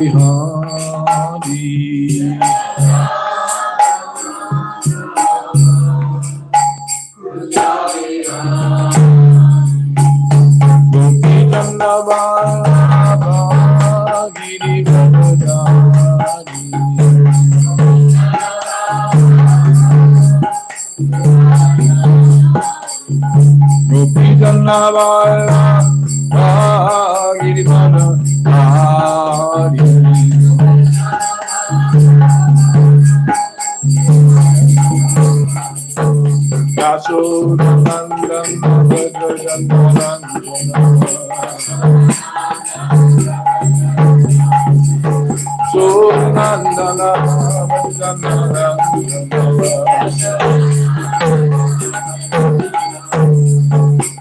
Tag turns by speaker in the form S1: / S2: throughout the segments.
S1: Hari Gopi Chandava Giri Bhavadari Gopi Chandava Giri Bhavadari Yasodhanandam Bhadrajandanam Sodhanandana Bhadrajandanam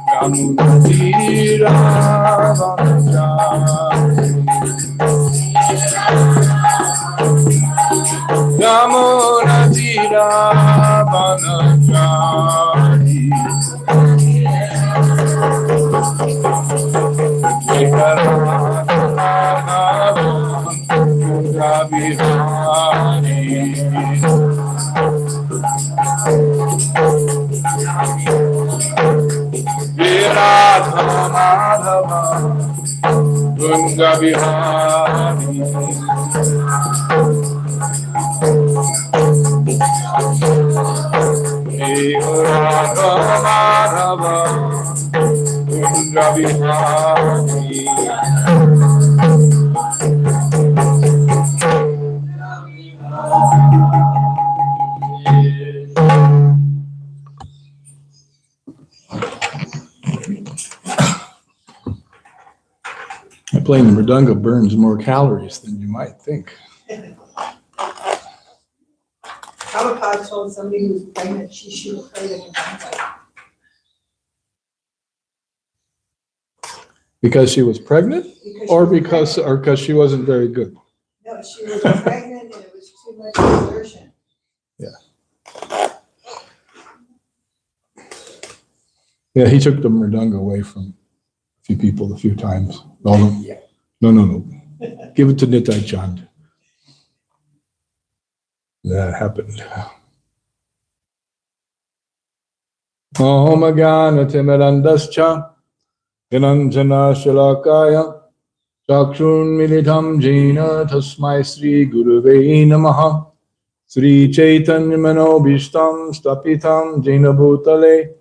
S1: Yamunatira Yamunatira Vanachari Bihari Radha Madhava Ganga Bihari Radha Madhava Ganga Bihari Playing the mridanga burns more calories than you might think.
S2: Prabhupada told somebody who was pregnant she should play the mridanga.
S1: Because she was pregnant, or because she wasn't very good?
S2: No, she was pregnant and it was too much exertion.
S1: Yeah, he took the mridanga away from a few people a few times. No. Give it to Nitai Chand. That happened. Om Agana Timirandascha Vinanjana Shalakaya Chakshun Militam Jena Tasmai Sri Guruve Namaha Sri Chaitanya Manobishtam Stapitam Jena Bhutale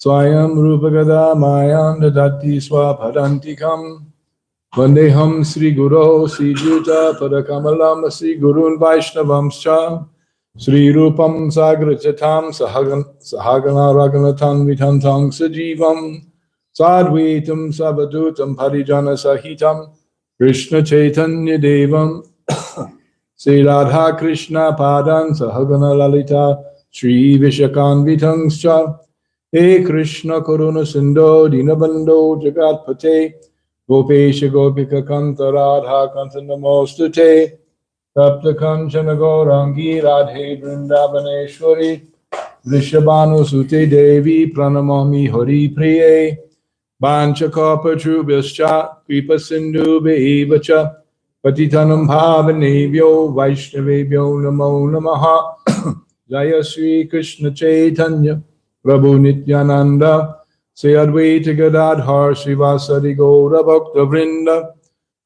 S1: Swayam Rupagada Mayam Dadati Swapadantikam Vandeham Sri Guru Sri Juta Padakamalam Sri Gurun Vaishnavamscha Sri Rupam Sagra Chatam Sahagana Raganatan Vitantang Sajivam Sadvitam Sabadutam Parijana Sahitam Krishna Chaitanya Devam Sri Radha Krishna Padan Sahagana Lalita Sri Vishakanvitangscha He Krishna Karuna Sindho Dinabando Jagatpate Gopesha Gopika Kanta Radha Kanta Namostate Tapta Kanchana Gaurangi Radhe Vrindavaneshwari Vrishabhanu Sute Devi Pranamami Hari Priye Banchakapa Trubhascha Kripa Sindhu Bevacha Patitanam Bhavanebhyo Vaishnavebhyo Namo Namaha Jaya Sri Krishna Chaitanya Prabhu Nityananda Sri Advaita Gadadhar Srivasadi Gaura Bhakta Vrinda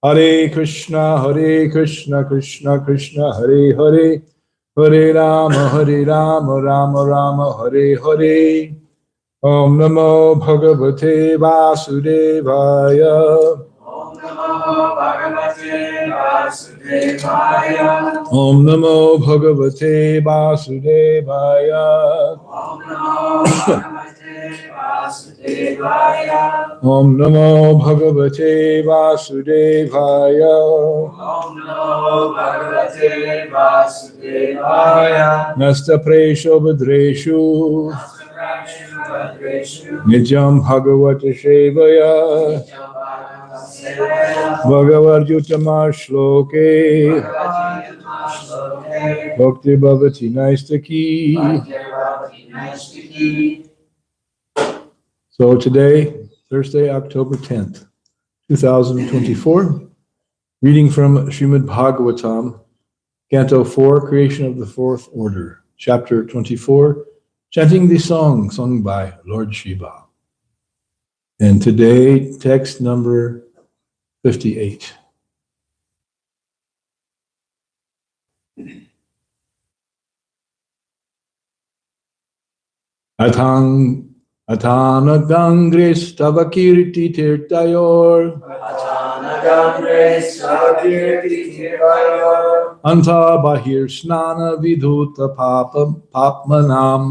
S1: Hare Krishna Krishna Krishna Hare Hare Hare Rama Rama Rama Hare Hare Om Namo Bhagavate Vasudevaya
S3: Om Namo Bhagavate Vasudevaya.
S1: Om Namo Bhagavate Vasudevaya
S3: Om Namo Bhagavate Vasudevaya.
S1: Om Namo Bhagavate Vasudevaya
S3: Om Namo Bhagavate Vasudevaya.
S1: Nasta Presho Bhadreshu Nityam Bhagavata Shevaya Bhagavarjutama Shloke Bhakti Bhavati Naistaki. So today, Thursday, October 10th, 2024, Reading from Srimad Bhagavatam, Canto 4, Creation of the Fourth Order, Chapter 24, chanting the song sung by Lord Shiva. And today, text number 58. Atanagangris tavakirti tirtayor Anta bahir snana vidhuta papmanam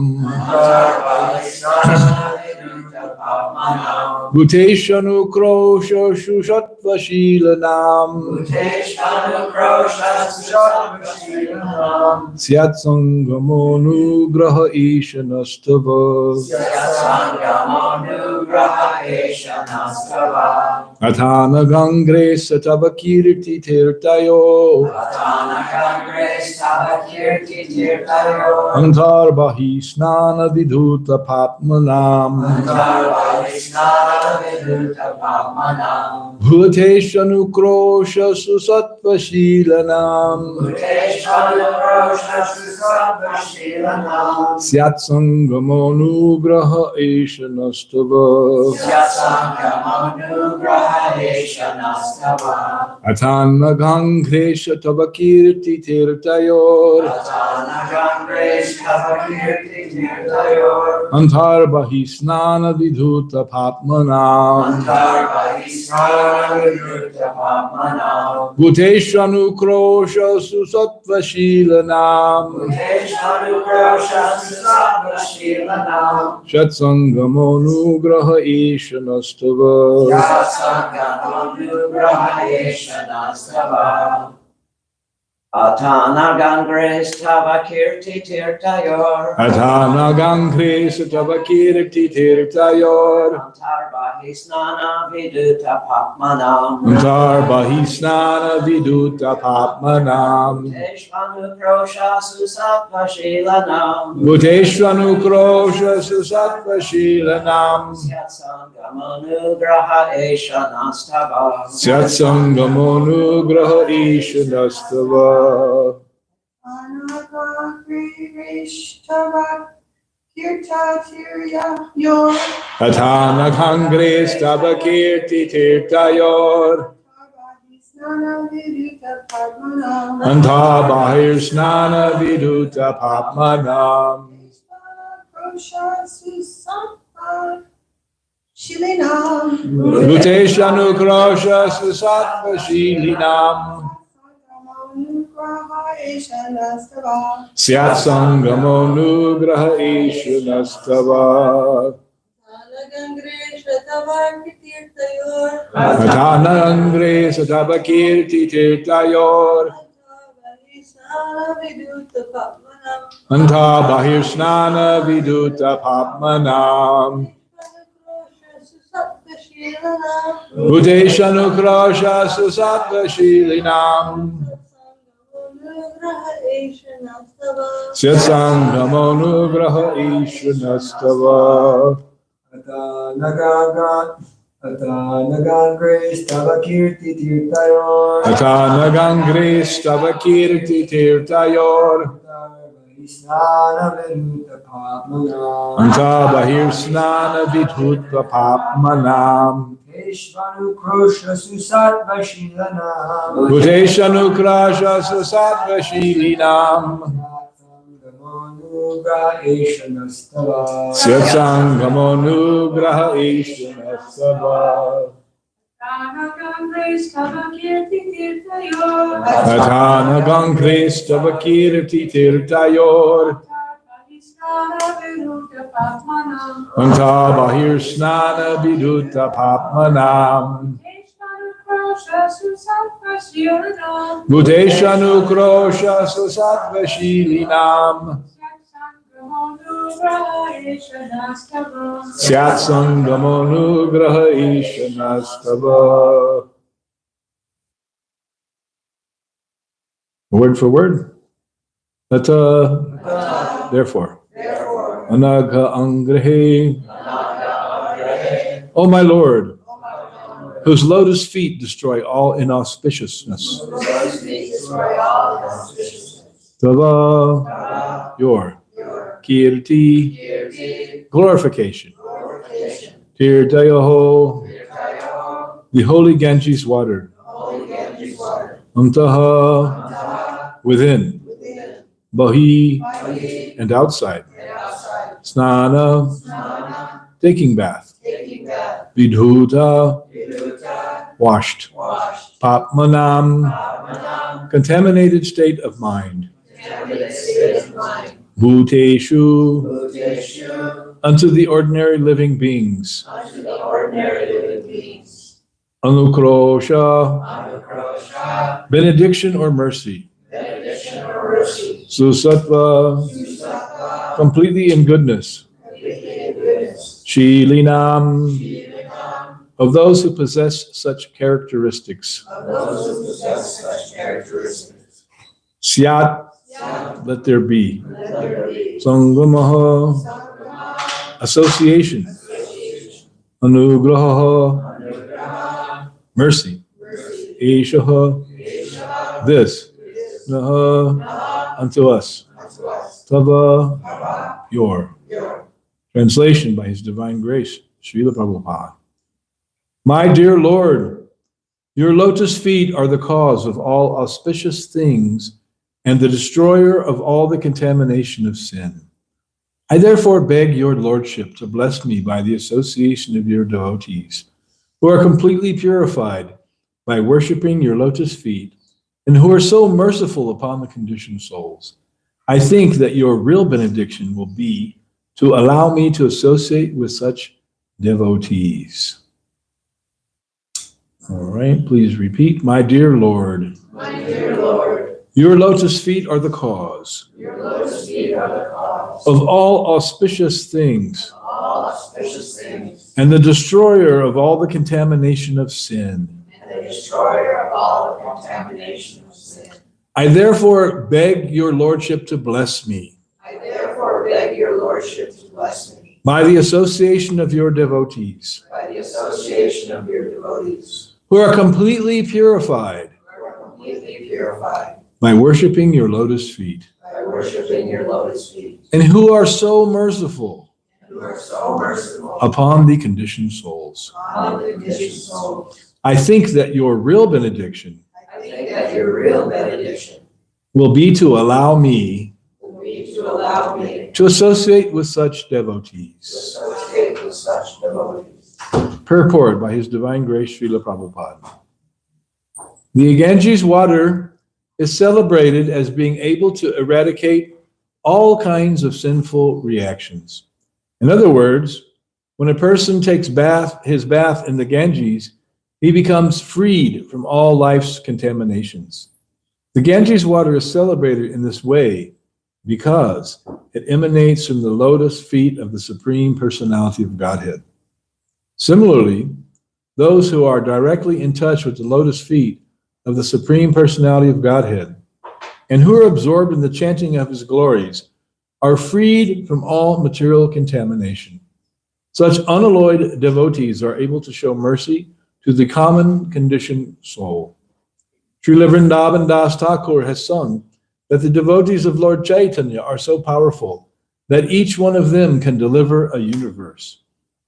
S1: Bhuteshanu krosha shushatva shilanam Syat sangamonu graha ishanastava Atanagangre satavakirti tirtayo Antarbahi snana vidhuta papmanam Bhuteshanu krosha susatva shilanam Syat sangamonu graha ishanastava Atanagangresha tavakirti tirtayor Antarbahi snana vidhuta papmanam Bhuteshanu krosha susatva shilanam Shatsangamonu graha ishanastava
S4: Atanagangres tavakirti tirtayor
S1: Atanagangres tavakirti tirtayor
S4: Antarbahi snana viduta papmanam
S1: Antarbahi snana vidhuta papmanam
S4: Teshvanu krosha susatva shilanam
S1: Bhuteshvanu krosha susatva shilanam
S4: Syatsangamonu graha eshanastava
S1: Syatsangamonu graha ishanastava Atanagangres tavakirti tirtayor Antabahir snana vidhuta papmanam Bhuteshanu krosha susatva shilinam Syat sangamonu graha ishanastava Atanagangres tavakirti tirtayor Antabahir snana vidhuta papmanam Bhuteshanu krosha susatva shilinam Syatsangamonu graha ishanastava
S5: Atanagangres tavakirti tirtayor
S1: Atanagangres tavakirti tirtayor Antabahir snana vidhuta papmanam
S5: Teshvanu krosha susatva shilanam
S1: Bhuteshanu krosha susatva shilinam Syatsangamonu graha ishanastava
S2: Atanagangres tavakirti tirtayor
S1: Atanagangres tavakirti tirtayor Antabahir snana vidhuta papmanam Bhuteshanu krosha susatva shilinam Syatsangamonu graha ishanastava. Word for word. Tata. Therefore. Anagha angrehe. O my Lord, whose lotus feet destroy all inauspiciousness. Tava, your kirti, glorification. Tirtayoho, the holy Ganges water. Antaha, within. Bahi, and outside. Snana, taking bath. Vidhuta, washed. Papmanam, contaminated state of mind. Bhuteshu, unto the ordinary living beings. Anukrosha, benediction or mercy. Susattva, completely in goodness. Shilinam, of those who possess such characteristics. Syat, let there be. Sangamaha, association. Anugraha, mercy. Eshaha, this. Naha, unto us. Tava, your. Translation by His Divine Grace, Srila Prabhupada. My dear Lord, your lotus feet are the cause of all auspicious things and the destroyer of all the contamination of sin. I therefore beg your Lordship to bless me by the association of your devotees, who are completely purified by worshiping your lotus feet, and who are so merciful upon the conditioned souls. I think that your real benediction will be to allow me to associate with such devotees. All right, please repeat. My dear Lord, your lotus feet are the cause of all auspicious things and the destroyer of all the contamination of sin. I therefore beg your Lordship to bless me by the association of your devotees, who are completely purified by worshiping your lotus feet, and who are so merciful upon the conditioned souls. I think that your real benediction will be to allow me to associate with such devotees. Purport by His Divine Grace, Srila Prabhupada. The Ganges water is celebrated as being able to eradicate all kinds of sinful reactions. In other words, when a person takes his bath in the Ganges, he becomes freed from all life's contaminations. The Ganges water is celebrated in this way because it emanates from the lotus feet of the Supreme Personality of Godhead. Similarly, those who are directly in touch with the lotus feet of the Supreme Personality of Godhead and who are absorbed in the chanting of His glories are freed from all material contamination. Such unalloyed devotees are able to show mercy to the common conditioned soul. Srila Vrindavan Das Thakur has sung that the devotees of Lord Chaitanya are so powerful that each one of them can deliver a universe.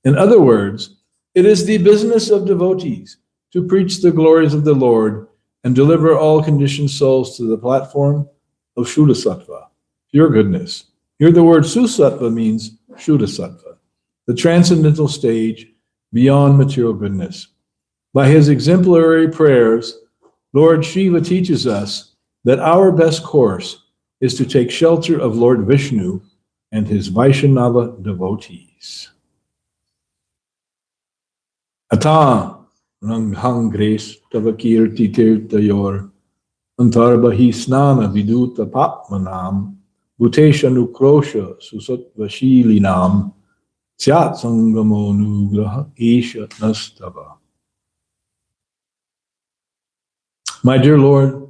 S1: In other words, it is the business of devotees to preach the glories of the Lord and deliver all conditioned souls to the platform of Shuddha Sattva, pure goodness. Here the word Susattva means Shuddha Sattva, the transcendental stage beyond material goodness. By his exemplary prayers, Lord Shiva teaches us that our best course is to take shelter of Lord Vishnu and his Vaishnava devotees. Ata ranghang grace tavakirti tirtayor antarbahi snana viduta papmanam bhuteshanukrosha susatvashilinam syat sangamo nugraha esha nastava. My dear Lord,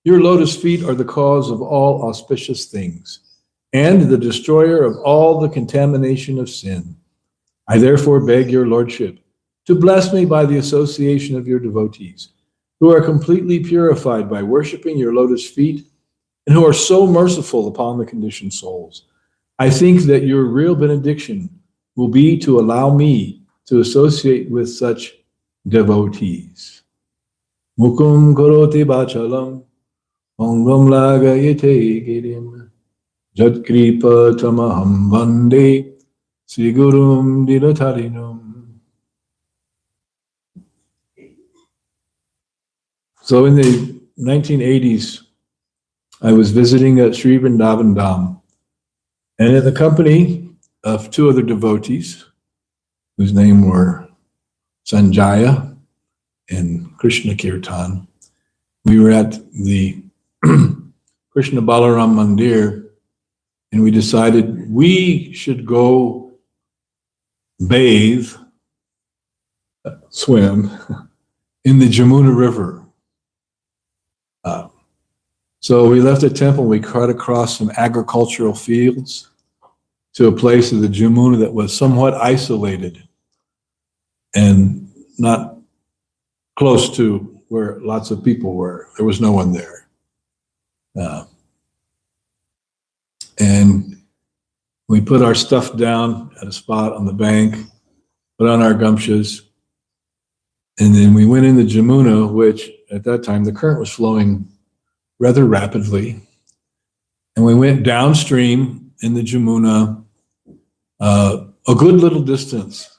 S1: your lotus feet are the cause of all auspicious things and the destroyer of all the contamination of sin. I therefore beg your Lordship to bless me by the association of your devotees, who are completely purified by worshiping your lotus feet, and who are so merciful upon the conditioned souls. I think that your real benediction will be to allow me to associate with such devotees. Mukum karoti bachalam, ongam lagayate girim, jatkripa tamaham vande, sigurum dinatarinum. So in the 1980s, I was visiting at Sri Vrindavan Dham, and in the company of two other devotees, whose name were Sanjaya and Krishna Kirtan, we were at the Krishna Balaram Mandir, and we decided we should go bathe, swim, in the Jamuna River. So we left the temple, we cut across some agricultural fields to a place of the Jamuna that was somewhat isolated and not close to where lots of people were. There was no one there. And we put our stuff down at a spot on the bank, put on our gumshoes, and then we went in the Jamuna, which at that time the current was flowing rather rapidly. And we went downstream in the Jamuna a good little distance.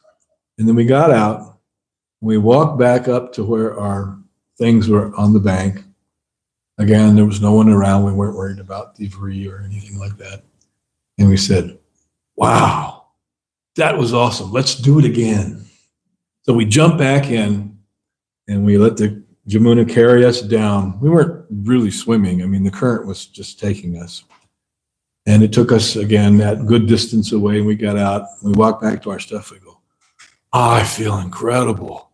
S1: And then we got out, and we walked back up to where our things were on the bank. Again, there was no one around. We weren't worried about thievery or anything like that. And we said, wow, that was awesome. Let's do it again. So we jumped back in and we let the Jamuna carry us down. We weren't really swimming. I mean, the current was just taking us. And it took us, again, that good distance away. We got out. We walked back to our stuff. We go, I feel incredible.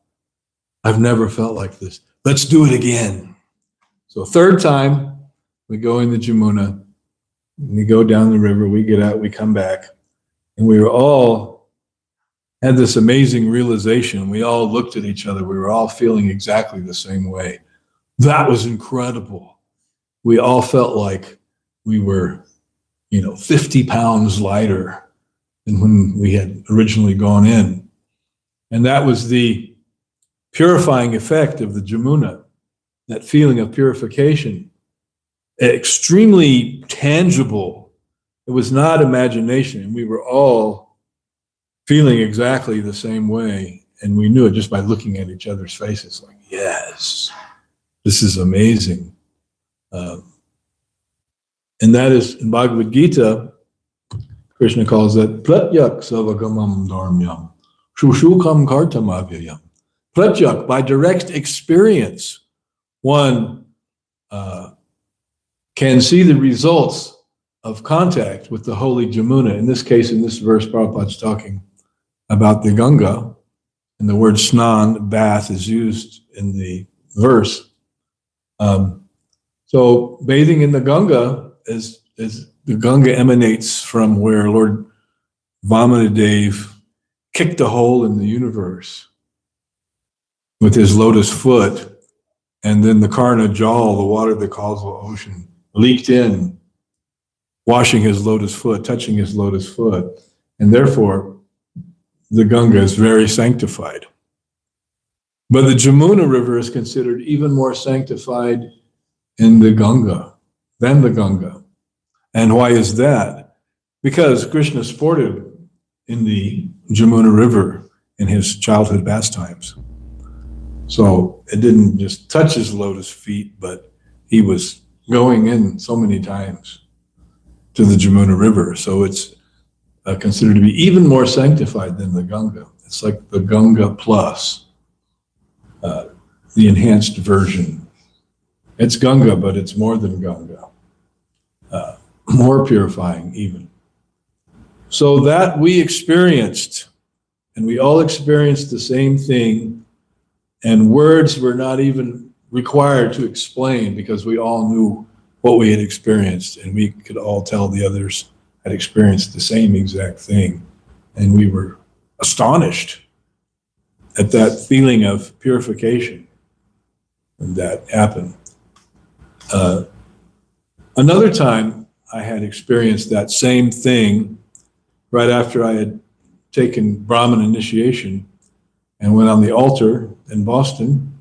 S1: I've never felt like this. Let's do it again. So third time, we go in the Jamuna. We go down the river. We get out. We come back. And we were all had this amazing realization. We all looked at each other. We were all feeling exactly the same way. That was incredible. We all felt like we were, 50 pounds lighter than when we had originally gone in. And that was the purifying effect of the Jamuna, that feeling of purification, extremely tangible. It was not imagination. We were all feeling exactly the same way. And we knew it just by looking at each other's faces, like, yes, this is amazing. And that is, in Bhagavad Gita, Krishna calls that pratyak savagamam dharmyam, shushukam kartam avyayam. Pratyak, by direct experience, one can see the results of contact with the holy Jamuna. In this case, in this verse, Prabhupada's talking about the Ganga, and the word snan, bath, is used in the verse. So bathing in the Ganga, as the Ganga emanates from where Lord Vamanadev kicked a hole in the universe with his lotus foot, and then the Karna Jal, the water of the causal ocean, leaked in, washing his lotus foot, touching his lotus foot, and therefore the Ganga is very sanctified. But the Jamuna River is considered even more sanctified than the Ganga. And why is that? Because Krishna sported in the Jamuna River in his childhood pastimes. So it didn't just touch his lotus feet, but he was going in so many times to the Jamuna River. So it's considered to be even more sanctified than the Ganga. It's like the Ganga plus, the enhanced version. It's Ganga, but it's more than Ganga. More purifying even. So that we experienced, and we all experienced the same thing, and words were not even required to explain because we all knew what we had experienced, and we could all tell the others had experienced the same exact thing, and we were astonished. at that feeling of purification that happened. Another time I had experienced that same thing right after I had taken Brahmin initiation and went on the altar in Boston.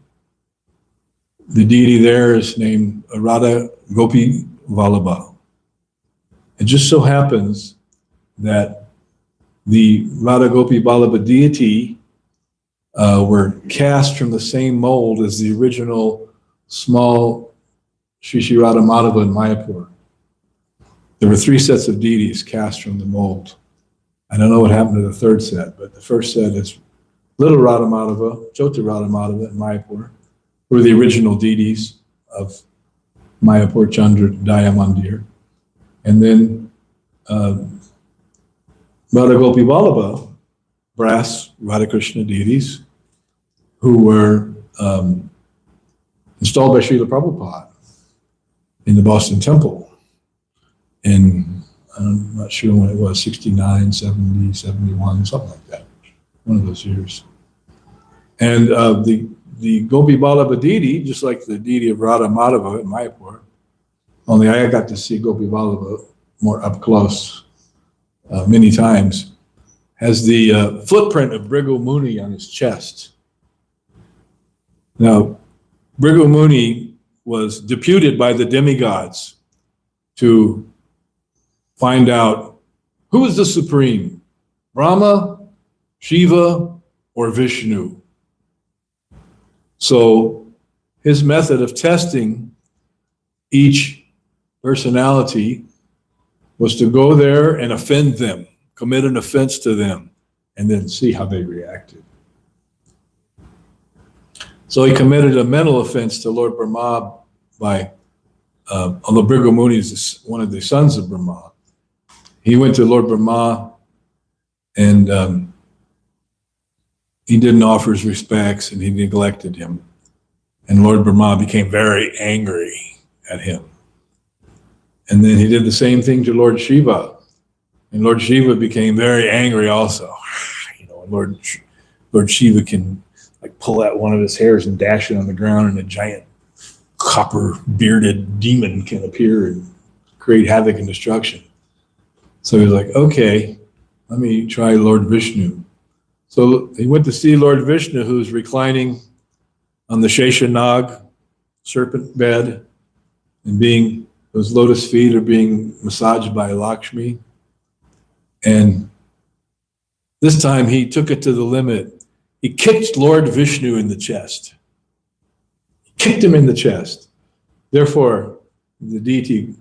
S1: The deity there is named Radha Gopi Vallabha. It just so happens that the Radha Gopi Vallabha deity were cast from the same mold as the original small Sri Sri Radha Madhava in Mayapur. There were 3 sets of deities cast from the mold. I don't know what happened to the 3rd set, but the first set is Little Radha Madhava, Chota Radha Madhava in Mayapur, who were the original deities of Mayapur Chandra Daya Mandir. And then Radha Gopi Vallabha, brass Radha Krishna deities, who were installed by Srila Prabhupada in the Boston Temple in, I'm not sure when it was, 69, 70, 71, something like that, one of those years. And the Gopi Vallabha deity, just like the deity of Radha Madhava in Mayapur, only I got to see Gopi Vallabha more up close many times, has the footprint of Bhrigu Muni on his chest. Now, Bhrigu Muni was deputed by the demigods to find out who is the supreme, Brahma, Shiva, or Vishnu. So his method of testing each personality was to go there and offend them, commit an offense to them, and then see how they reacted. So he committed a mental offense to Lord Brahma by, although Bhrigu Muni is one of the sons of Brahma, he went to Lord Brahma and he didn't offer his respects and he neglected him. And Lord Brahma became very angry at him. And then he did the same thing to Lord Shiva. And Lord Shiva became very angry also. You know, Lord Shiva can like pull out one of his hairs and dash it on the ground, and a giant copper bearded demon can appear and create havoc and destruction. So he was like, okay, let me try Lord Vishnu. So he went to see Lord Vishnu, who's reclining on the Sheshanag serpent bed, and those lotus feet are being massaged by Lakshmi. And this time he took it to the limit. He kicked Lord Vishnu in the chest. He kicked him in the chest. Therefore, the deity,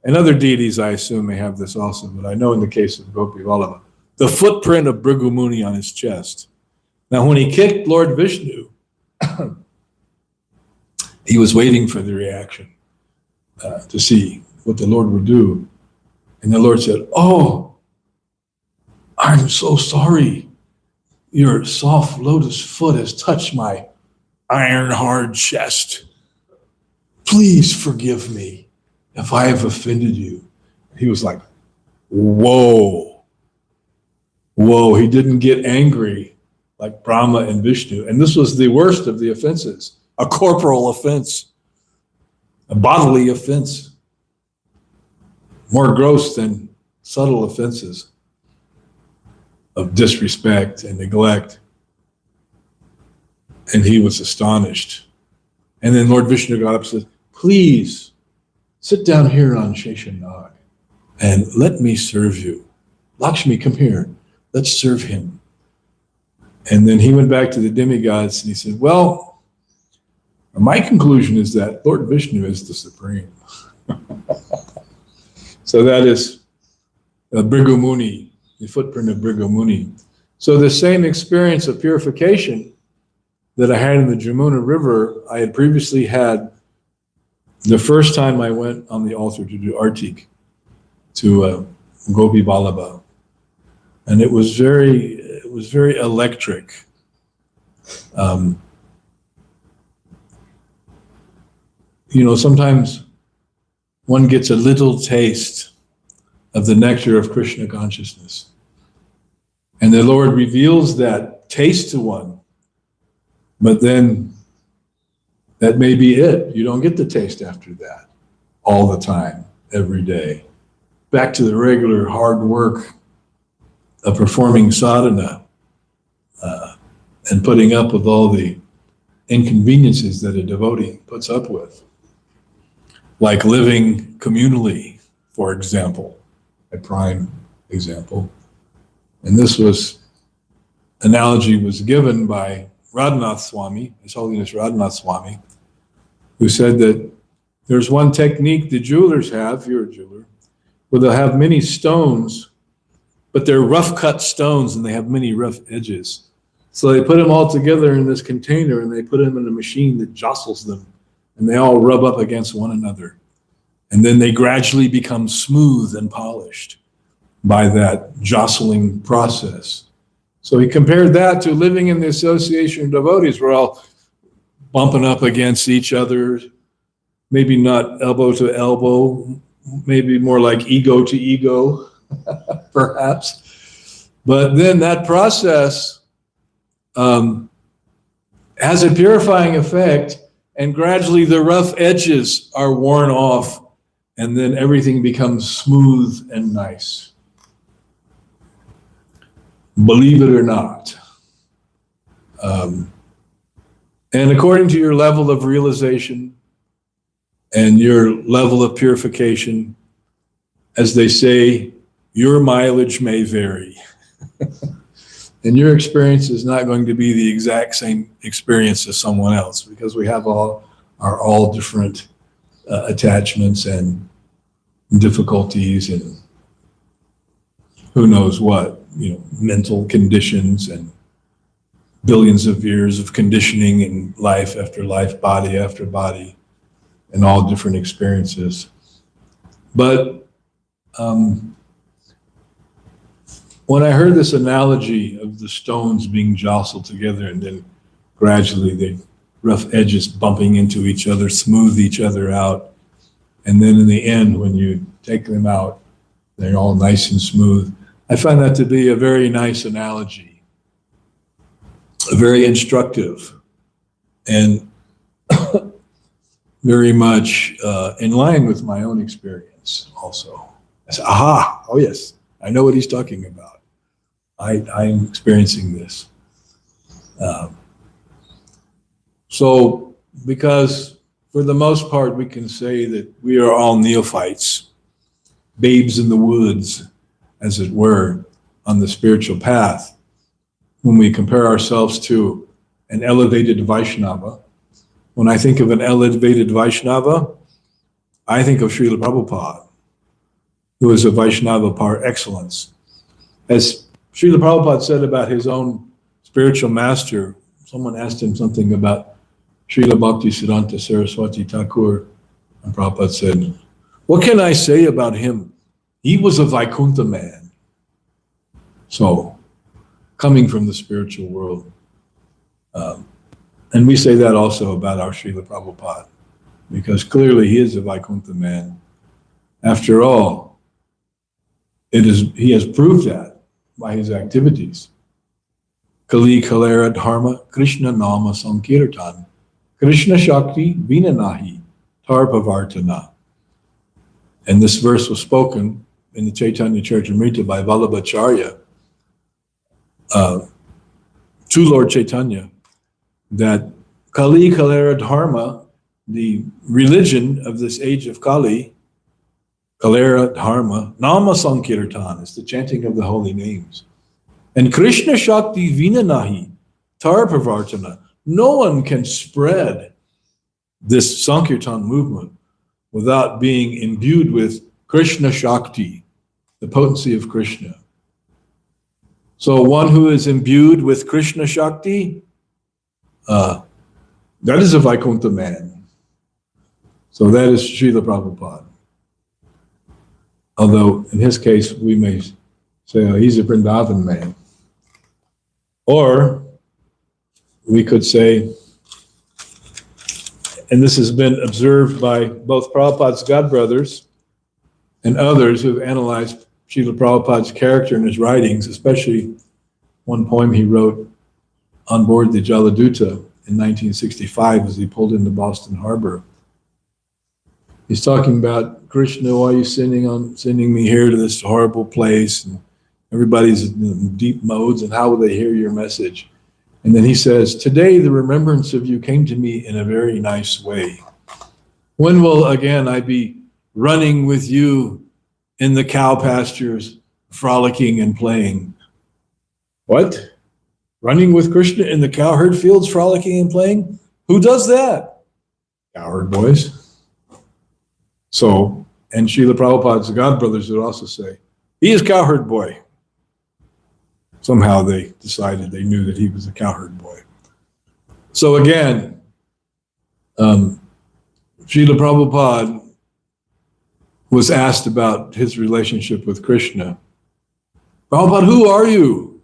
S1: and other deities I assume may have this also, but I know in the case of Gopi Vallabha, the footprint of Bhrigu Muni on his chest. Now, when he kicked Lord Vishnu, he was waiting for the reaction to see what the Lord would do. And the Lord said, "Oh, I'm so sorry. Your soft lotus foot has touched my iron hard chest. Please forgive me if I have offended you." He was like, whoa. He didn't get angry like Brahma and Vishnu. And this was the worst of the offenses, a corporal offense, a bodily offense, more gross than subtle offenses of disrespect and neglect. And he was astonished. And then Lord Vishnu got up and said, "Please sit down here on Sheshanag and let me serve you. Lakshmi, come here. Let's serve him." And then he went back to the demigods and he said, "Well, my conclusion is that Lord Vishnu is the supreme." So that is Bhrigu Muni, the footprint of Bhrigu Muni. So the same experience of purification that I had in the Jamuna River, I had previously had the first time I went on the altar to do artik to Gopi Vallabha. And it was very electric. You know, sometimes one gets a little taste of the nectar of Krishna consciousness. And the Lord reveals that taste to one But then that may be it. You don't get the taste after that all the time, every day. Back to the regular hard work of performing sadhana and putting up with all the inconveniences that a devotee puts up with. Like living communally, for example, a prime example. And this analogy was given by Radhanath Swami, His Holiness Radhanath Swami, who said that there's one technique the jewelers have, you're a jeweler, where they'll have many stones, but they're rough cut stones and they have many rough edges. So they put them all together in this container and they put them in a machine that jostles them and they all rub up against one another. And then they gradually become smooth and polished by that jostling process. So he compared that to living in the association of devotees. We're all bumping up against each other, maybe not elbow to elbow, maybe more like ego to ego, perhaps. But then that process has a purifying effect, and gradually the rough edges are worn off, and then everything becomes smooth and nice. Believe it or not. And according to your level of realization and your level of purification, as they say, your mileage may vary. And your experience is not going to be the exact same experience as someone else, because we have all different attachments and difficulties and who knows what, mental conditions and billions of years of conditioning in life after life, body after body, and all different experiences. But when I heard this analogy of the stones being jostled together and then gradually the rough edges bumping into each other, smooth each other out, and then in the end, when you take them out, they're all nice and smooth. I find that to be a very nice analogy, very instructive, and very much in line with my own experience also. I said, aha, oh yes, I know what he's talking about. I'm experiencing this. So, because for the most part, we can say that we are all neophytes, babes in the woods, as it were, on the spiritual path. When we compare ourselves to an elevated Vaishnava, when I think of an elevated Vaishnava, I think of Srila Prabhupada, who is a Vaishnava par excellence. As Srila Prabhupada said about his own spiritual master, someone asked him something about Srila Bhakti Siddhanta Saraswati Thakur, and Prabhupada said, what can I say about him? He was a Vaikuntha man. So, coming from the spiritual world. And we say that also about our Srila Prabhupada, because clearly he is a Vaikuntha man. After all, he has proved that by his activities. Kali Kalera Dharma Krishna Nama Sankirtan Krishna Shakti Vinanahi Tarpavartana. And this verse was spoken in the Chaitanya Charitamrita by Vallabhacharya to Lord Chaitanya, that Kali Kalera Dharma, the religion of this age of Kali, Kalera Dharma, Nama Sankirtan is the chanting of the holy names. And Krishna Shakti Vinanahi Tarpavartana. No one can spread this Sankirtan movement without being imbued with Krishna Shakti, the potency of Krishna. So one who is imbued with Krishna Shakti, that is a Vaikuntha man. So that is Srila Prabhupada. Although in his case, we may say, oh, he's a Vrindavan man. Or we could say, and this has been observed by both Prabhupada's godbrothers and others who have analyzed Srila Prabhupada's character in his writings, especially one poem he wrote on board the Jaladuta in 1965 as he pulled into Boston Harbor. He's talking about, Krishna, why are you sending me here to this horrible place? And everybody's in deep modes, and how will they hear your message? And then he says, today the remembrance of you came to me in a very nice way. When will again I be running with you in the cow pastures, frolicking and playing? What? Running with Krishna in the cowherd fields, frolicking and playing? Who does that? Cowherd boys. So, and Srila Prabhupada's godbrothers would also say, he is cowherd boy. Somehow they decided they knew that he was a cowherd boy. So again, Srila Prabhupada was asked about his relationship with Krishna. Prabhupada, who are you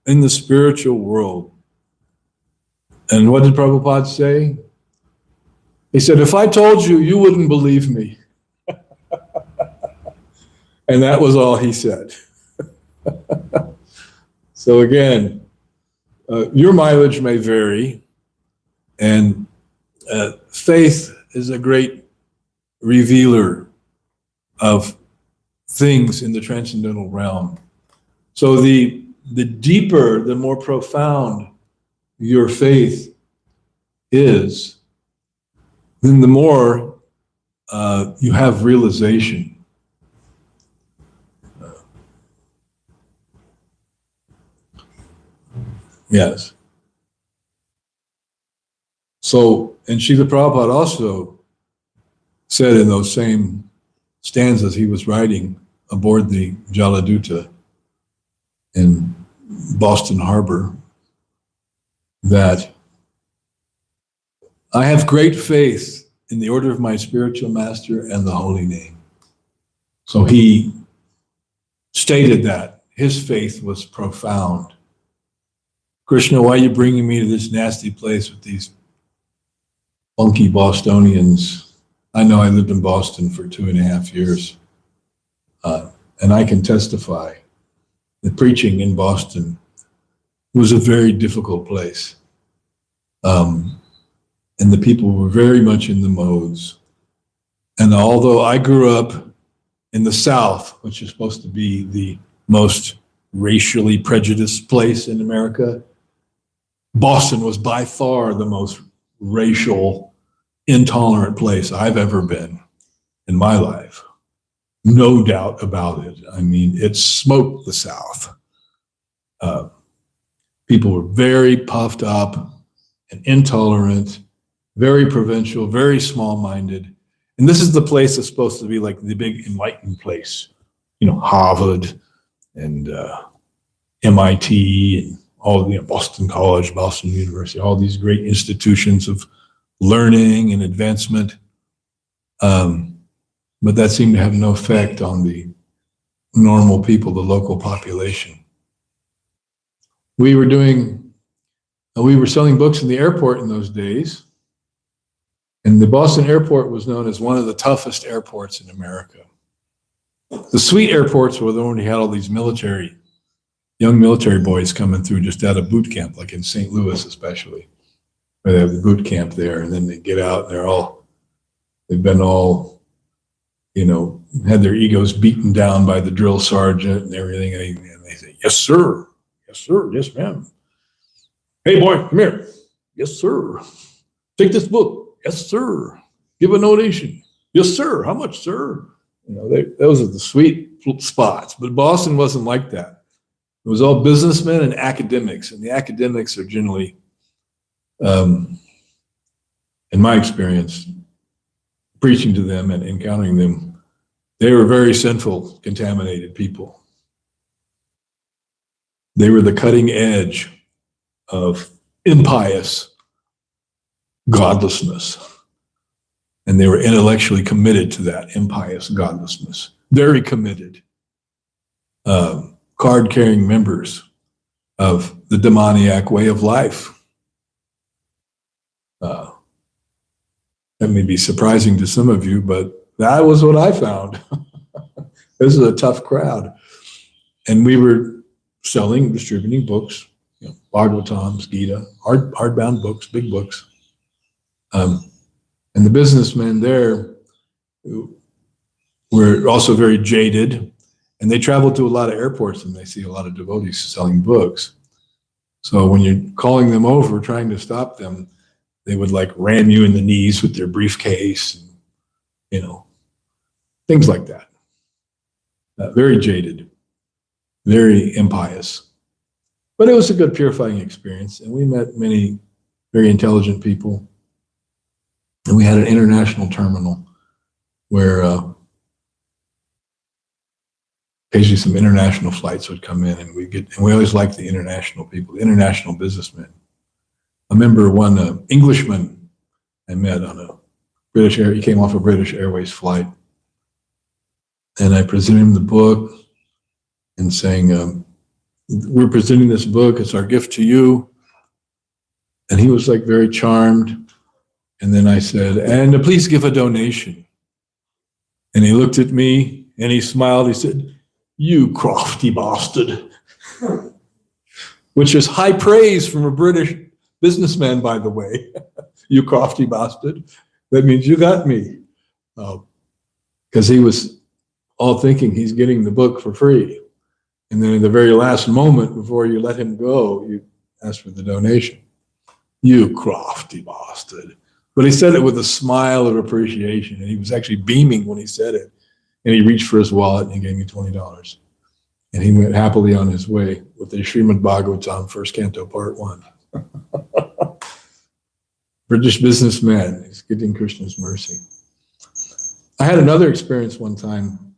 S1: in the spiritual world? And what did Prabhupada say? He said, if I told you, you wouldn't believe me. And that was all he said. So again, your mileage may vary, and faith is a great revealer of things in the transcendental realm. So the deeper, the more profound your faith is, then the more you have realization. Yes. So, and Srila Prabhupada also said in those same stanzas he was writing aboard the Dhirodatta in Boston Harbor that I have great faith in the order of my spiritual master and the holy name. So he stated that his faith was profound. Krishna, why are you bringing me to this nasty place with these funky Bostonians? I know I lived in Boston for 2.5 years, and I can testify that preaching in Boston was a very difficult place. And the people were very much in the modes. And although I grew up in the South, which is supposed to be the most racially prejudiced place in America, Boston was by far the most racial, intolerant place I've ever been in my life. No doubt about it. I mean, it smoked the South. People were very puffed up and intolerant, very provincial, very small-minded. And this is the place that's supposed to be like the big enlightened place. You know, Harvard and MIT and all, Boston College, Boston University, all these great institutions of learning and advancement. But that seemed to have no effect on the normal people, the local population. We were selling books in the airport in those days. And the Boston airport was known as one of the toughest airports in America. The sweet airports were the one who had all these young military boys coming through just out of boot camp, like in St. Louis especially, where they have the boot camp there, and then they get out and they've been all, had their egos beaten down by the drill sergeant and everything, and they say, yes, sir. Yes, sir. Yes, ma'am. Hey, boy, come here. Yes, sir. Take this book. Yes, sir. Give a donation. Yes, sir. How much, sir? Those are the sweet spots. But Boston wasn't like that. It was all businessmen and academics. And the academics are generally, in my experience, preaching to them and encountering them, they were very sinful, contaminated people. They were the cutting edge of impious godlessness. And they were intellectually committed to that impious godlessness. Very committed. Card-carrying members of the demoniac way of life. That may be surprising to some of you, but that was what I found. This is a tough crowd. And we were distributing books Bhagavatam, Gita, hardbound books, big books. And the businessmen there were also very jaded, and they travel to a lot of airports and they see a lot of devotees selling books. So when you're calling them over, trying to stop them, they would like ram you in the knees with their briefcase, and, things like that. Very jaded, very impious. But it was a good purifying experience, and we met many very intelligent people. And we had an international terminal where occasionally some international flights would come in, and we always liked the international people, the international businessmen. I remember one Englishman I met on a he came off a British Airways flight, and I presented him the book and saying, we're presenting this book, it's our gift to you. And he was like very charmed. And then I said, and please give a donation. And he looked at me and he smiled. He said, you crafty bastard, which is high praise from a British businessman, by the way. You crafty bastard. That means you got me. Because he was all thinking he's getting the book for free. And then in the very last moment before you let him go, you ask for the donation. You crafty bastard. But he said it with a smile of appreciation, and he was actually beaming when he said it. And he reached for his wallet and he gave me $20. And he went happily on his way with the Srimad Bhagavatam, first canto, part 1. British businessman, he's getting Krishna's mercy. I had another experience one time.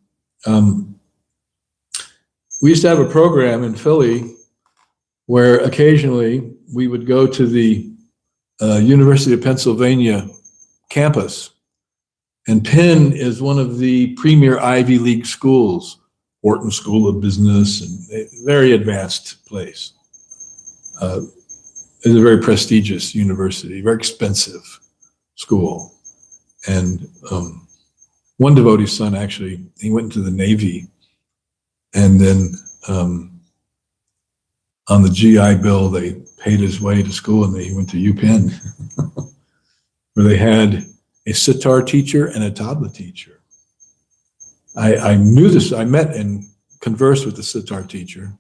S1: We used to have a program in Philly where occasionally we would go to the University of Pennsylvania campus. And Penn is one of the premier Ivy League schools, Wharton School of Business, and a very advanced place. It's a very prestigious university, very expensive school. And one devotee's son, actually, he went into the Navy, and then on the GI Bill, they paid his way to school, and he went to UPenn, where they had a sitar teacher and a tabla teacher. I knew this. I met and conversed with the sitar teacher,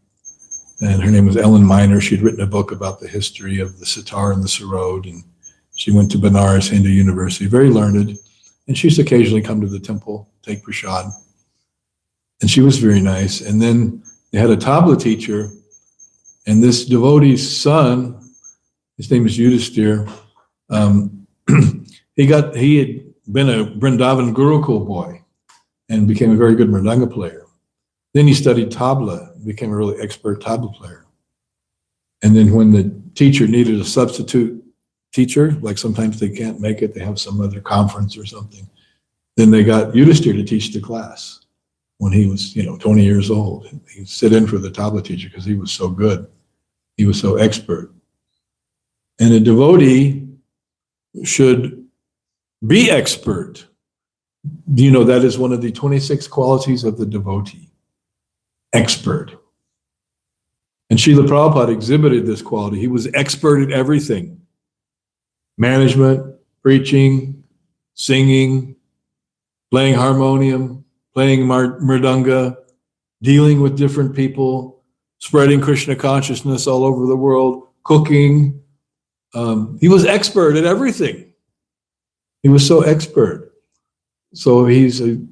S1: and her name was Ellen Miner. She'd written a book about the history of the sitar and the sarod, and she went to Banaras Hindu University, very learned, and she used to occasionally come to the temple, take prasad, and she was very nice. And then they had a tabla teacher, and this devotee's son, his name is Yudhisthira, he had been a Vrindavan Gurukul boy and became a very good mridanga player. Then he studied tabla, became a really expert tabla player. And then when the teacher needed a substitute teacher, like sometimes they can't make it, they have some other conference or something, then they got Yudhisthira to teach the class when he was 20 years old. He'd sit in for the tabla teacher because he was so good. He was so expert. And a devotee should be expert. That is one of the 26 qualities of the devotee. Expert. And Srila Prabhupada exhibited this quality. He was expert at everything. Management, preaching, singing, playing harmonium, playing mridanga, dealing with different people, spreading Krishna consciousness all over the world, cooking. He was expert at everything. He was so expert. So he's an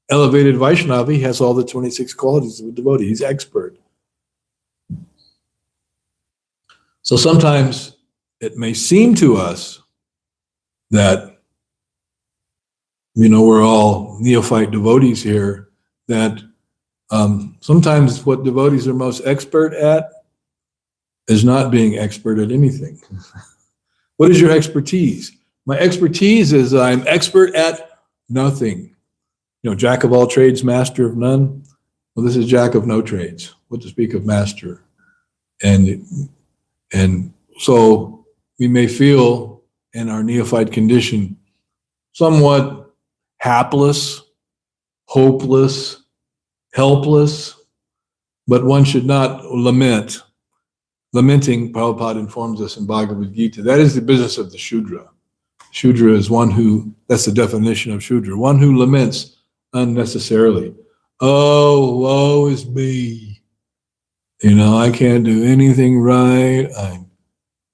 S1: elevated Vaishnava. He has all the 26 qualities of a devotee. He's expert. So sometimes it may seem to us that, we're all neophyte devotees here, that sometimes what devotees are most expert at is not being expert at anything. What is your expertise? My expertise is I'm expert at nothing. Jack of all trades, master of none. Well, this is jack of no trades. What to speak of master? And so we may feel in our neophyte condition somewhat hapless, hopeless, helpless, but one should not lament lamenting, Prabhupada informs us in Bhagavad Gita, that is the business of the Shudra. Shudra is one who, that's the definition of Shudra, one who laments unnecessarily. Oh, woe is me. You know, I can't do anything right. I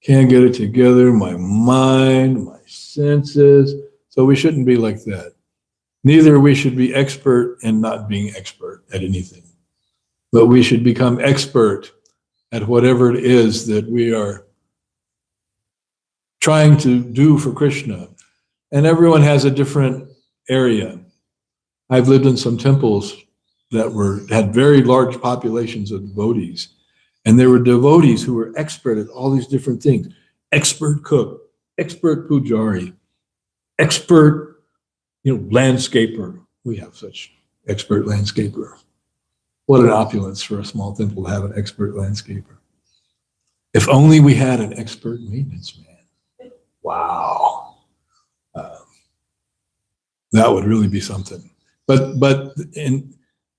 S1: can't get it together. My mind, my senses. So we shouldn't be like that. Neither we should be expert in not being expert at anything. But we should become expert at whatever it is that we are trying to do for Krishna. And everyone has a different area. I've lived in some temples that had very large populations of devotees. And there were devotees who were expert at all these different things. Expert cook, expert pujari, expert, landscaper. We have such expert landscaper. What an opulence for a small temple to have an expert landscaper. If only we had an expert maintenance man. Wow. That would really be something. But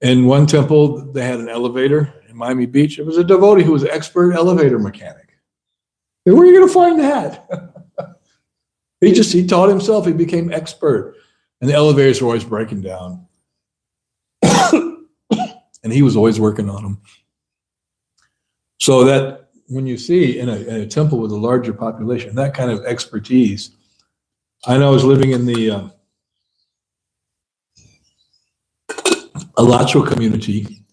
S1: in one temple, they had an elevator in Miami Beach. It was a devotee who was an expert elevator mechanic. Where are you going to find that? He taught himself. He became expert. And the elevators were always breaking down. And he was always working on them. So that when you see in a temple with a larger population, that kind of expertise. I know I was living in the Alachua community,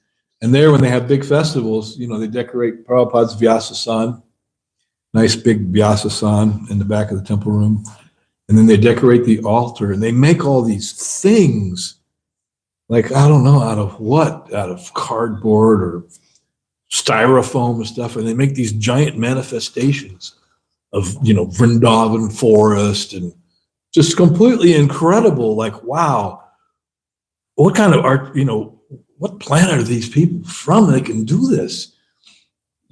S1: and there when they have big festivals, they decorate Prabhupada's Vyasa-san, nice big Vyasa-san in the back of the temple room, and then they decorate the altar, and they make all these things, like, I don't know, out of what? Out of cardboard or styrofoam and stuff, and they make these giant manifestations of, Vrindavan forest, and just completely incredible, like, wow, what kind of art, what planet are these people from? They can do this.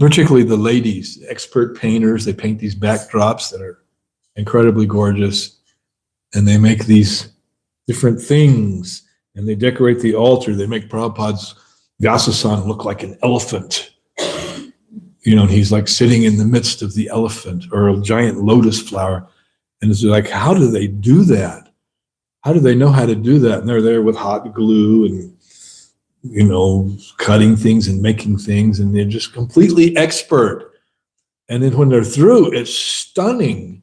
S1: Particularly the ladies, expert painters, they paint these backdrops that are incredibly gorgeous, and they make these different things, and they decorate the altar. They make Prabhupada's Vyasa-san look like an elephant. And he's like sitting in the midst of the elephant, or a giant lotus flower. And it's like, how do they do that? How do they know how to do that? And they're there with hot glue and, cutting things and making things, and they're just completely expert. And then when they're through, it's stunning.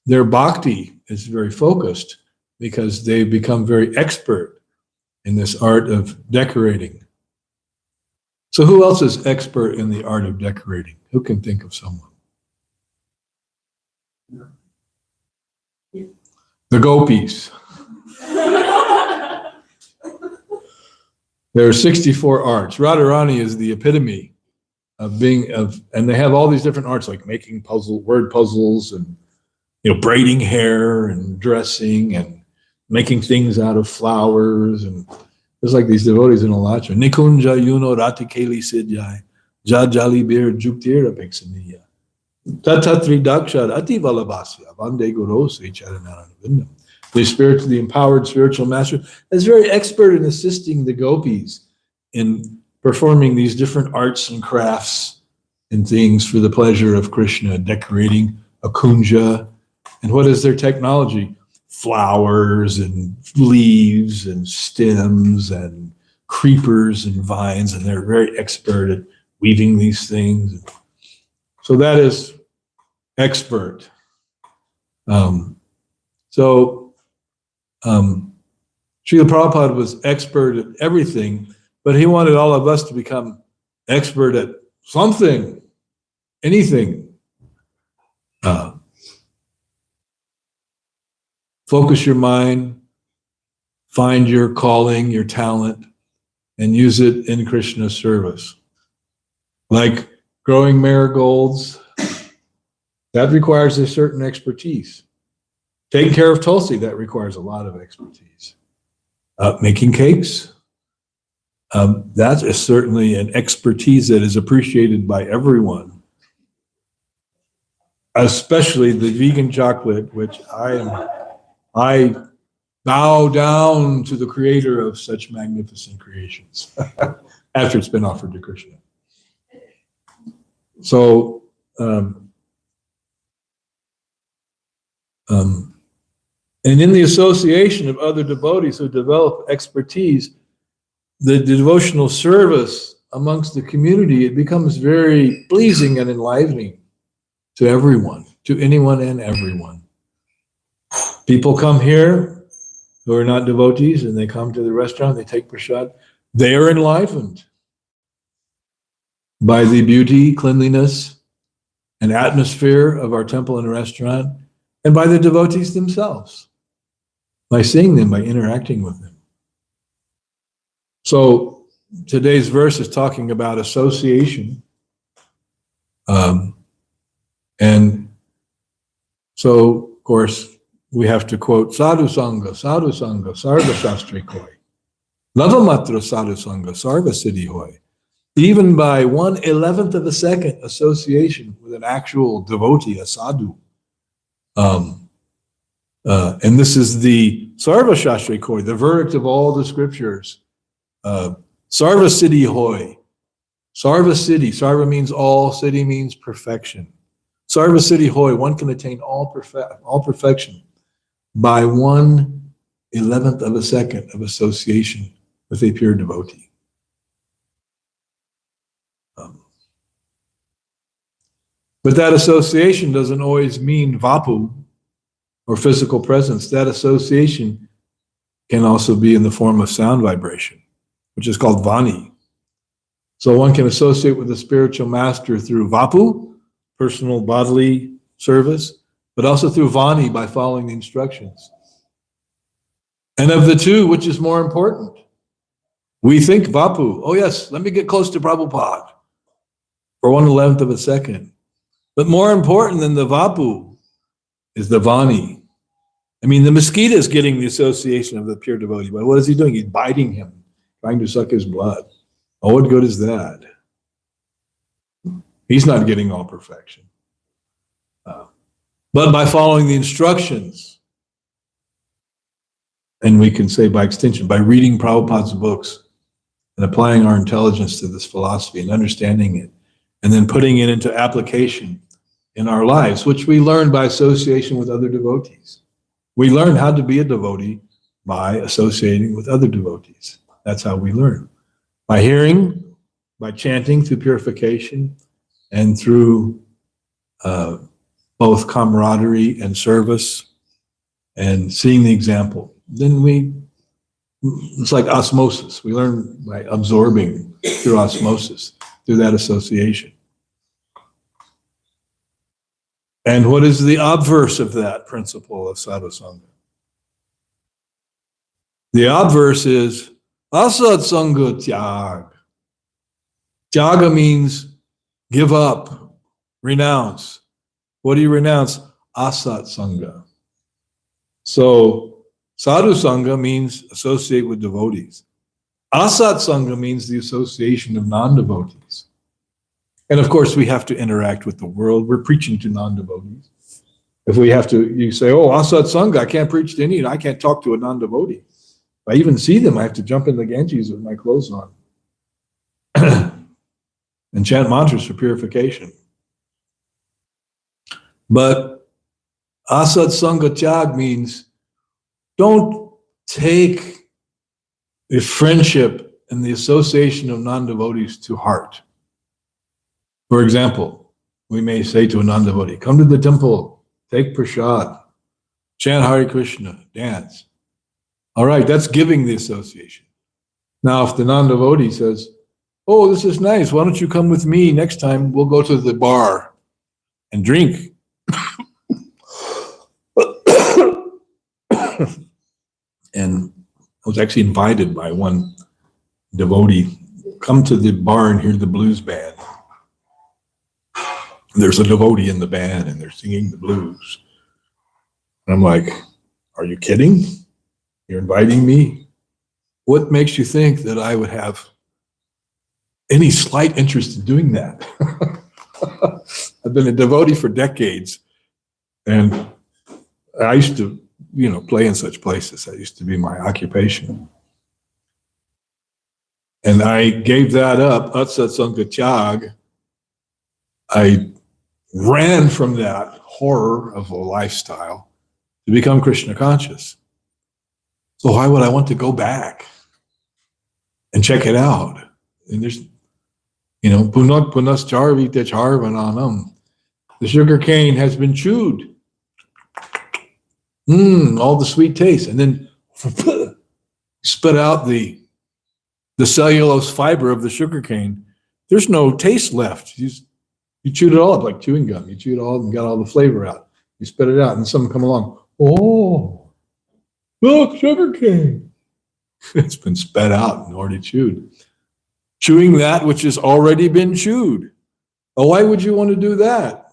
S1: Their bhakti is very focused because they've become very expert in this art of decorating. So who else is expert in the art of decorating? Who can think of someone? The gopis. There are 64 arts. Radharani is the epitome of and they have all these different arts, like making word puzzles, and braiding hair and dressing and making things out of flowers. And there's like these devotees in Alachua. Nikunja yuno ratikeli siddhai jajali bir juktir apeksaniya tatatri daksha ati valabhasya vande gurose charanarana. The empowered spiritual master is very expert in assisting the gopis in performing these different arts and crafts and things for the pleasure of Krishna, decorating a kunja. And what is their technology? Flowers and leaves and stems and creepers and vines, and they're very expert at weaving these things. So that is expert. Srila Prabhupada was expert at everything, but he wanted all of us to become expert at something, anything. Focus your mind, find your calling, your talent, and use it in Krishna's service. Like growing marigolds, that requires a certain expertise. Taking care of Tulsi, that requires a lot of expertise. Making cakes, that is certainly an expertise that is appreciated by everyone, especially the vegan chocolate, which I bow down to the creator of such magnificent creations after it's been offered to Krishna. So, and in the association of other devotees who develop expertise, the devotional service amongst the community, it becomes very pleasing and enlivening to everyone, to anyone and everyone. People come here who are not devotees and they come to the restaurant, they take prasad. They are enlivened by the beauty, cleanliness, and atmosphere of our temple and restaurant, and by the devotees themselves, by seeing them, by interacting with them. So today's verse is talking about association. And so, of course, we have to quote Sadhu Sangha, Sarva Shastri Koi. Lavamatra Sadhu Sangha, Sarva Siddhi Hoy. Even by 1/11th of a second association with an actual devotee, a sadhu. And this is the Sarva Shastri Koi, the verdict of all the scriptures. Sarva Siddhi Hoy. Sarva Siddhi. Sarva means all, Siddhi means perfection. Sarva Siddhi Hoy, one can attain all perfection by 1/11th of a second of association with a pure devotee. But that association doesn't always mean vapu or physical presence. That association can also be in the form of sound vibration, which is called vani. So one can associate with the spiritual master through vapu, personal bodily service, but also through vani by following the instructions. And of the two, which is more important? We think vapu, oh yes, let me get close to Prabhupada for 1/11th of a second. But more important than the vapu is the vani. I mean, the mosquito is getting the association of the pure devotee, but what is he doing? He's biting him, trying to suck his blood. Oh, what good is that? He's not getting all perfection. But by following the instructions, and we can say by extension, by reading Prabhupada's books and applying our intelligence to this philosophy and understanding it, and then putting it into application in our lives, which we learn by association with other devotees. We learn how to be a devotee by associating with other devotees. That's how we learn. By hearing, by chanting through purification, and through both camaraderie and service, and seeing the example. Then it's like osmosis. We learn by absorbing through osmosis, through that association. And what is the obverse of that principle of sadhu sangha? The obverse is asat sangha tyag. Tyaga means give up, renounce. What do you renounce? Asat sangha. So sadhu sangha means associate with devotees. Asat sangha means the association of non-devotees. And of course, we have to interact with the world. We're preaching to non-devotees. If we have to, you say, oh, asat sangha, I can't preach to any, I can't talk to a non-devotee. If I even see them, I have to jump in the Ganges with my clothes on and chant mantras for purification. But asat sangha tyag means don't take the friendship and the association of non-devotees to heart. For example, we may say to a non-devotee, come to the temple, take prasad, chant Hare Krishna, dance. All right, that's giving the association. Now, if the non-devotee says, oh, this is nice, why don't you come with me next time? We'll go to the bar and drink. And I was actually invited by one devotee, come to the bar and hear the blues band. There's a devotee in the band and they're singing the blues. And I'm like, are you kidding? You're inviting me? What makes you think that I would have any slight interest in doing that? I've been a devotee for decades, and I used to, play in such places. That used to be my occupation. And I gave that up, Atsat Sangha Tyag, I ran from that horror of a lifestyle to become Krishna conscious. So why would I want to go back and check it out? And there's, punak punaschar vitachar vananam. The sugar cane has been chewed. All the sweet taste. And then spit out the cellulose fiber of the sugar cane. There's no taste left. You chewed it all up like chewing gum. You chewed it all and got all the flavor out. You spit it out and someone come along. Oh, look, sugar cane. It's been spat out and already chewed. Chewing that which has already been chewed. Oh, why would you want to do that?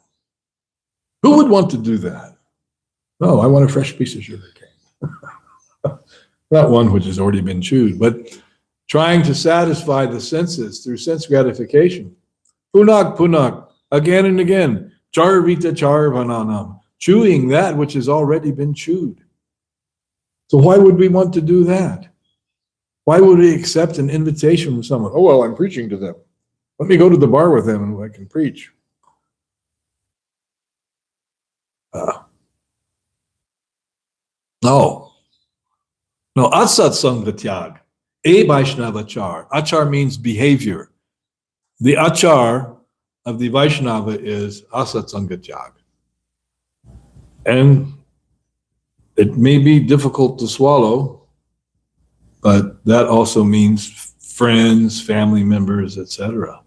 S1: Who would want to do that? No, I want a fresh piece of sugar cane. Not one which has already been chewed, but trying to satisfy the senses through sense gratification. Punak, again and again. Char vita char vananam. Chewing that which has already been chewed. So why would we want to do that? Why would we accept an invitation from someone? Oh, well, I'm preaching to them. Let me go to the bar with them and I can preach. No, asat sangatyag, a Vaishnavachar. Achar means behavior. The achar of the Vaishnava is asat sangatyag. And it may be difficult to swallow, but that also means friends, family members, etc.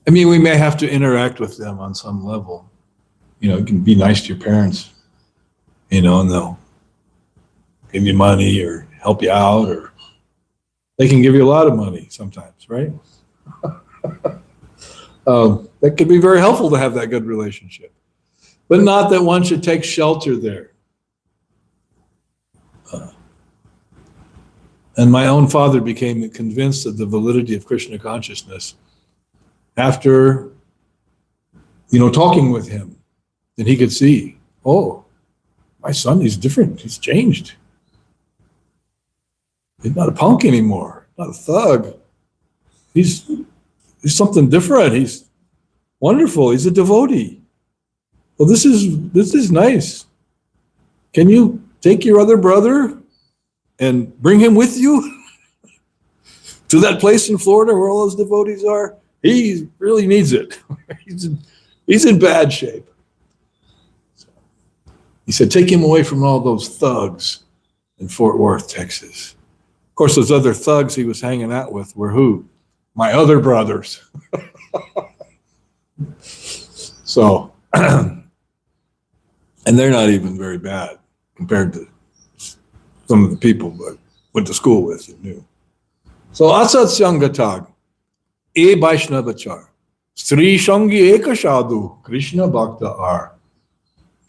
S1: I mean, we may have to interact with them on some level. You can be nice to your parents, and they'll give you money or help you out, or they can give you a lot of money sometimes, right? That could be very helpful to have that good relationship, but not that one should take shelter there. And my own father became convinced of the validity of Krishna consciousness after, talking with him. And he could see, oh, my son, he's different. He's changed. He's not a punk anymore, not a thug. He's something different. He's wonderful. He's a devotee. Well, this is nice. Can you take your other brother and bring him with you to that place in Florida where all those devotees are? He really needs it. He's in bad shape. He said, take him away from all those thugs in Fort Worth, Texas. Of course, those other thugs he was hanging out with were who? My other brothers. So, and they're not even very bad compared to some of the people I went to school with and knew. So, Asat Sangatag, E Vaishnavachar, Sri Shangi Ekashadu, Krishna Bhakta Ar.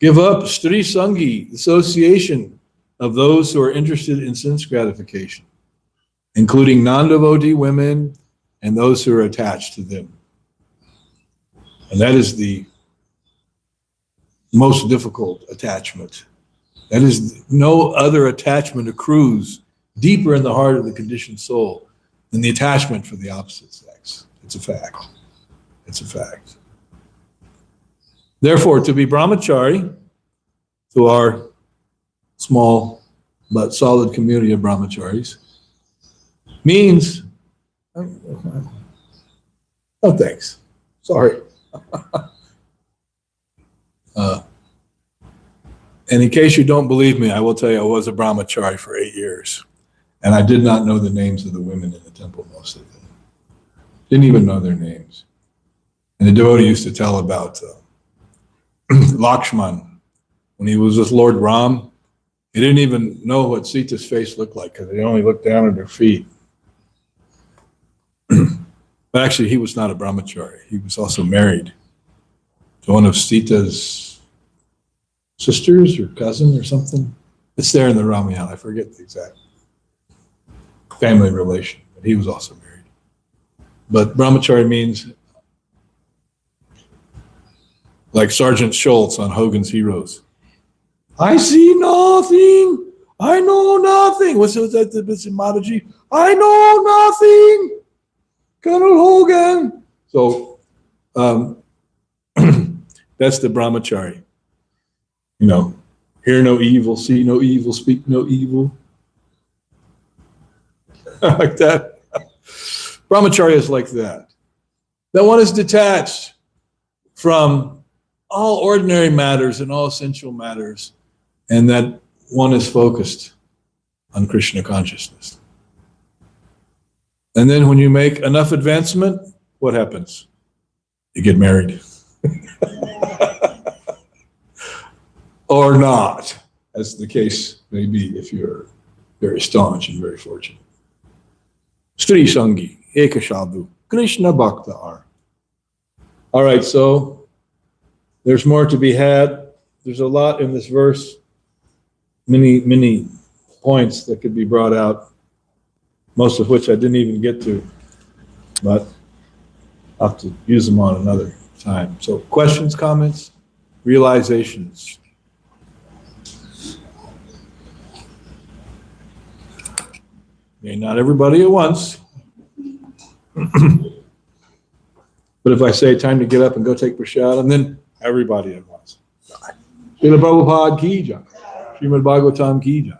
S1: Give up Sri Sangi, association of those who are interested in sense gratification, including non-devotee women and those who are attached to them. And that is the most difficult attachment. That is, no other attachment accrues deeper in the heart of the conditioned soul than the attachment for the opposite sex. It's a fact. It's a fact. Therefore, to be brahmachari, to our small but solid community of brahmacharis, means, oh, thanks. Sorry. And in case you don't believe me, I will tell you I was a brahmachari for 8 years. And I did not know the names of the women in the temple, most of them. Didn't even know their names. And the devotee used to tell about Lakshman. When he was with Lord Ram, he didn't even know what Sita's face looked like because he only looked down at her feet. But actually, he was not a brahmachari. He was also married to one of Sita's sisters or cousin or something. It's there in the Ramayana. I forget the exact family relation, but he was also married. But brahmachari means like Sergeant Schultz on Hogan's Heroes. I see nothing. I know nothing. What's that? The Mataji? I know nothing. Colonel Hogan. So That's the brahmachari. You know, hear no evil, see no evil, speak no evil. Like that. Brahmacharya is like that. That one is detached from all ordinary matters and all essential matters, and that one is focused on Krishna consciousness. And then when you make enough advancement, what happens? You get married. Or not, as the case may be if you're very staunch and very fortunate. Stri Sangi, Ekashadhu, Krishna Bhakta are. All right, so there's more to be had. There's a lot in this verse, many points that could be brought out, most of which I didn't even get to, but I'll have to use them on another time. So questions, comments, realizations? Okay, not everybody at once. But if I say time to get up and go take prashad, and then everybody at once. Srila Prabhupada ki jai. Srimad Bhagavatam ki jai.